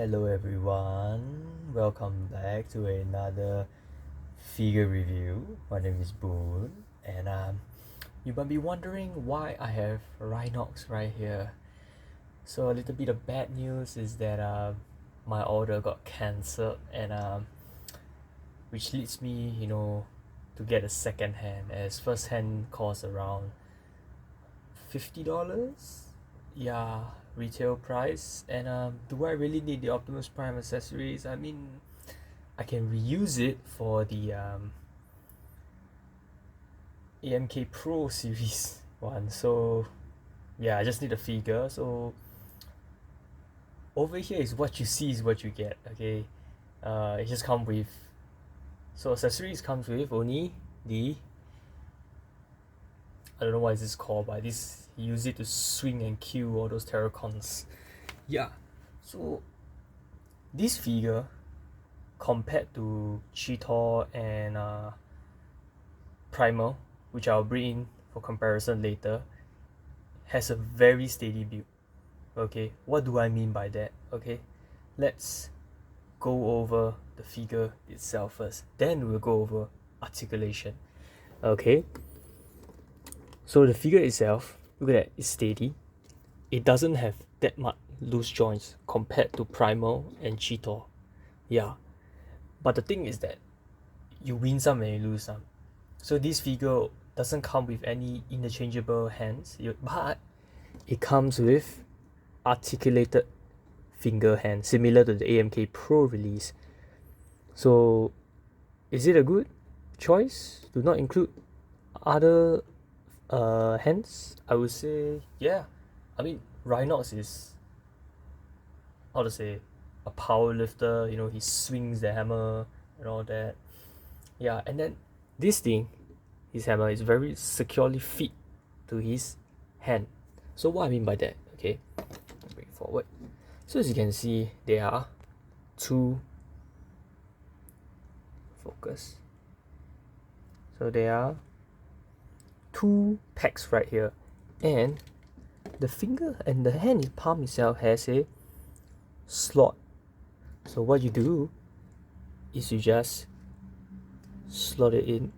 Hello everyone, welcome back to another figure review. My name is Boone, and you might be wondering why I have Rhinox right here. So a little bit of bad news is that my order got cancelled, and which leads me, to get a second hand, as first hand costs around $50. Yeah, retail price. And do I really need the Optimus Prime accessories? I mean, I can reuse it for the AMK Pro series one. So yeah, I just need a figure. So over here is what you see is what you get. Okay, it just comes with, so accessories comes with only the, I don't know what is this called, but this, you use it to swing and kill all those Terracons. Yeah, so this figure, compared to Cheetor and Primal, which I'll bring in for comparison later, has a very steady build. Okay, what do I mean by that? Okay, let's go over the figure itself first, then we'll go over articulation. Okay, so the figure itself, look at that, it's steady. It doesn't have that much loose joints compared to Primal and Cheetor. Yeah, but the thing is that you win some and you lose some. So this figure doesn't come with any interchangeable hands, but it comes with articulated finger hand, similar to the AMK Pro release. So is it a good choice to not include other hands? I would say yeah. I mean, Rhinox is, how to say, a power lifter. He swings the hammer and all that. Yeah, and then this thing, his hammer, is very securely fit to his hand. So what I mean by that, okay, bring it forward. So as you can see, there are two, focus. So there are two pegs right here, and the finger and the hand palm itself has a slot. So what you do is you just slot it in.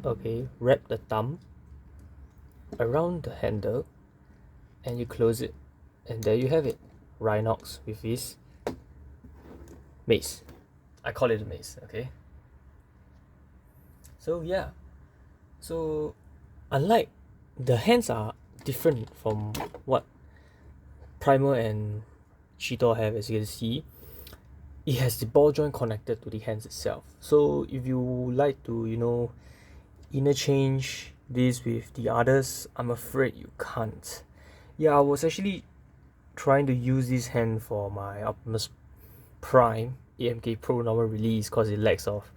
Okay, wrap the thumb around the handle and you close it, and there you have it, Rhinox with his mace. I call it a mace. Okay, so yeah, so unlike, the hands are different from what Primal and Cheetor have. As you can see, it has the ball joint connected to the hands itself. So if you like to interchange this with the others, I'm afraid you can't. Yeah, I was actually trying to use this hand for my Optimus Prime AMK Pro normal release because it lacks of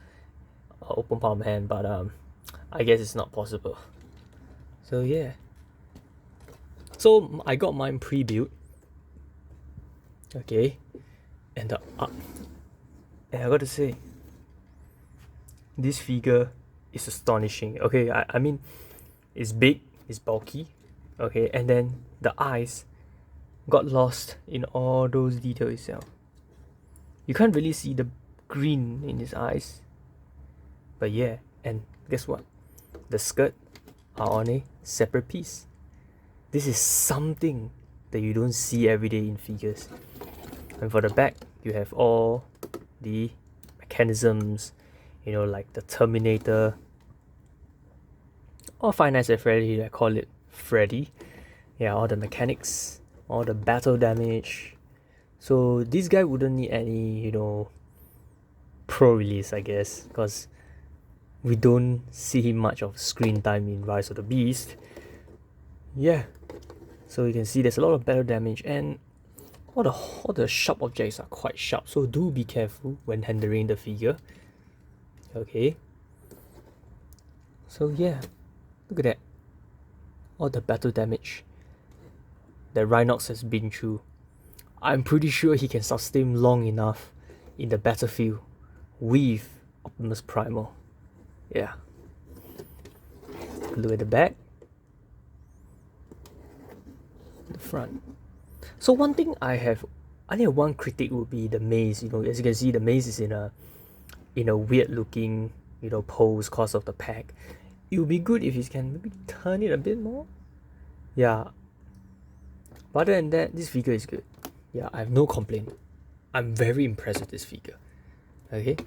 open palm hand, but I guess it's not possible. So yeah, so I got mine pre-built. Okay, and and I gotta say, this figure is astonishing. Okay, I mean, it's big, it's bulky. Okay, and then the eyes got lost in all those details itself. You can't really see the green in his eyes, but yeah. And guess what, the skirt are on a separate piece. This is something that you don't see every day in figures. And for the back, you have all the mechanisms, like the Terminator, or Five Nights at Freddy, I call it Freddy. Yeah, all the mechanics, all the battle damage. So this guy wouldn't need any, pro release, I guess, because we don't see him much of screen time in Rise of the Beast. Yeah, so you can see there's a lot of battle damage, and all the sharp objects are quite sharp, so do be careful when handling the figure. Okay, so yeah, look at that, all the battle damage that Rhinox has been through. I'm pretty sure he can sustain long enough in the battlefield with Optimus Primal. Yeah, look at the back, the front. So one thing I I think one critic would be the maze. You know, as you can see, the maze is in a weird looking, you know, pose cause of the pack. It would be good if you can maybe turn it a bit more. Yeah. But other than that, this figure is good. Yeah, I have no complaint. I'm very impressed with this figure. Okay.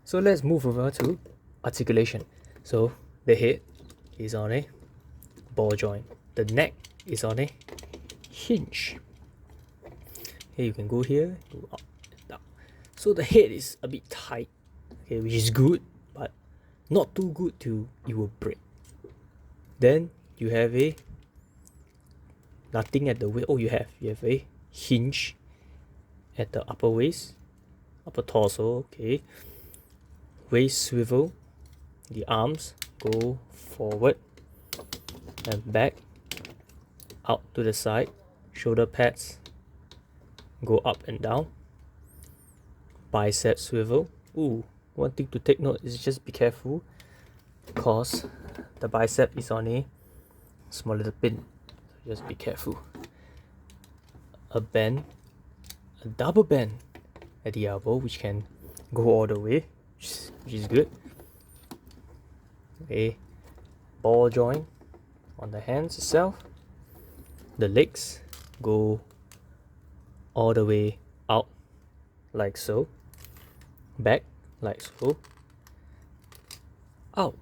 So let's move over to articulation. So the head is on a ball joint. The neck is on a hinge. Okay, you can go here, go up, down. So the head is a bit tight, okay, which is good, but not too good to it will break. Then you have a nothing at the waist. Oh, you have a hinge at the upper waist, upper torso. Okay, waist swivel. The arms go forward and back, out to the side. Shoulder pads go up and down. Bicep swivel. Ooh, one thing to take note is just be careful because the bicep is on a small little pin. So just be careful. A bend, a double bend at the elbow, which can go all the way, which is good. A ball joint on the hands itself. The legs go all the way out like so, back like so, out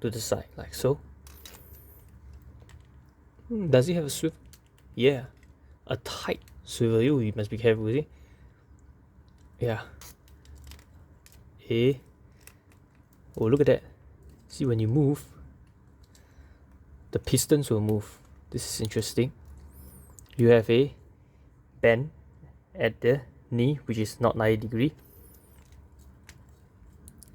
to the side like so. Does it have a swivel? Yeah, a tight swivel. You must be careful with it. Yeah. Oh, look at that. See, when you move, the pistons will move. This is interesting. You have a bend at the knee, which is not 90 degree,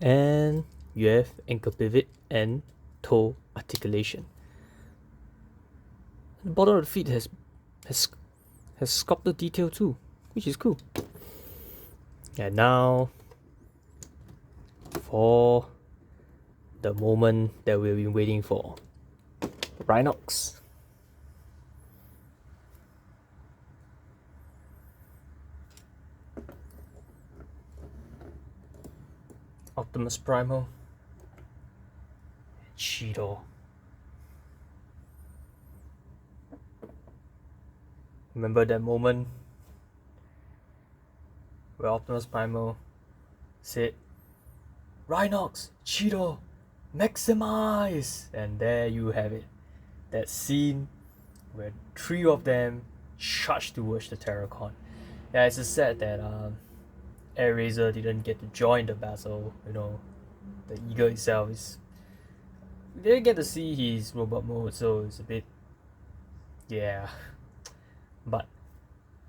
and you have ankle pivot and toe articulation. The bottom of the feet has sculpted detail too, which is cool. And now for the moment that we've been waiting for. Rhinox. Optimus Primal. Cheeto. Remember that moment where Optimus Primal said, Rhinox, Cheeto, maximize! And there you have it. That scene where three of them charged towards the Terracon. Yeah, it's just sad that Airazor didn't get to join the battle. You know, the Eagle itself is. We didn't get to see his robot mode, so it's a bit. Yeah. But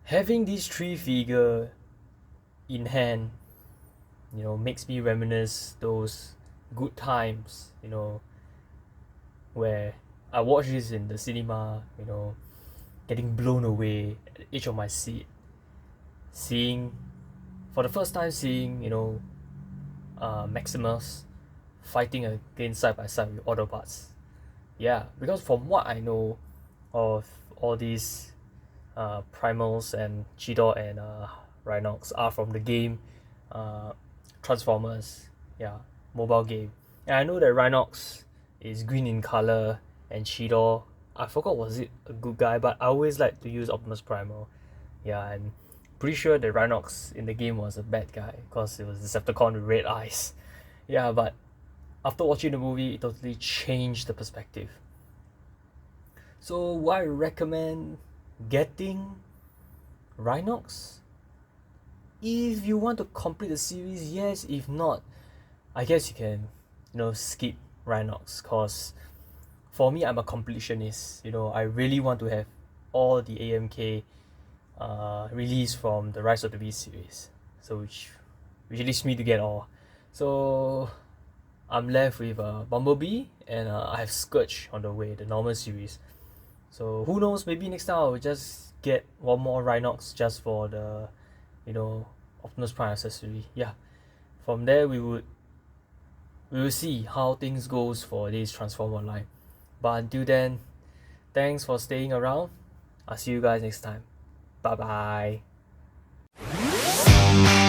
having these three figure in hand, you know, makes me reminisce those good times, you know, where I watched this in the cinema, you know, getting blown away at the edge of my seat, seeing, for the first time seeing, you know, Maximus fighting against side by side with Autobots. Yeah, because from what I know of all these Primals and Cheetor and Rhinox are from the game Transformers, yeah, mobile game. And I know that Rhinox is green in color and Cheetor, I forgot was it a good guy, but I always like to use Optimus Primal. Yeah, I'm pretty sure the Rhinox in the game was a bad guy because it was Decepticon with red eyes. Yeah, but after watching the movie, it totally changed the perspective. So would I recommend getting Rhinox? If you want to complete the series, yes. If not, I guess you can, you know, skip Rhinox, cause for me, I'm a completionist. You know, I really want to have all the AMK released from the Rise of the Beast series, so which leads me to get all. So I'm left with Bumblebee, and I have Scourge on the way, the normal series. So who knows, maybe next time I'll just get one more Rhinox just for the, you know, Optimus Prime accessory. Yeah, from there we will see how things goes for this Transformer line. But until then, thanks for staying around. I'll see you guys next time. Bye bye. Bye.